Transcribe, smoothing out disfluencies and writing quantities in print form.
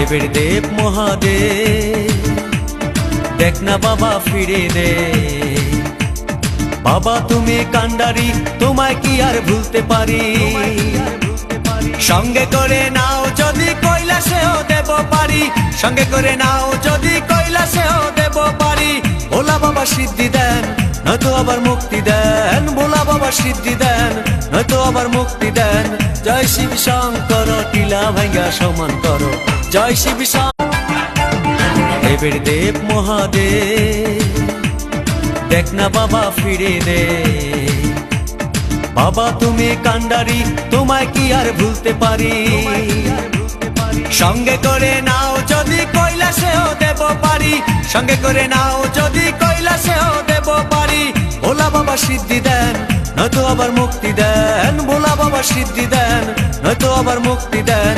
দেবের দেব মহাদেব, দেখ না বাবা ফিরে দে। বাবা তুমি কান্ডারি, তোমায় কি আর ভুলতে পারি। সঙ্গে করে নাও যদি কৈলাসেও দেব পারি, সঙ্গে করে নাও যদি কৈলাসেও দেব পারি। ভোলা বাবা সিদ্ধি দেন, নয়তো আবার মুক্তি দেন। ভোলা বাবা সিদ্ধি দেন, নয়তো আবার মুক্তি দেন। জয় শিব শঙ্কর, টিলা ভাঙ্গা সমান করো। জয় শিব দেবের দেব মহাদেব, দেখ না বাবা ফিরে দে। বাবা তুমি কান্ডারি, তোমায় কি আর ভুলতে পারি। সঙ্গে করে নাও যদি কৈলাসেও দেব পারি, সঙ্গে করে নাও যদি কৈলাসেও দেব পারি। ভোলা বাবা সিদ্ধি দেন, নয়তো আবার মুক্তি দেন। ভোলা বাবা সিদ্ধি দেন, নয়তো আবার মুক্তি দেন।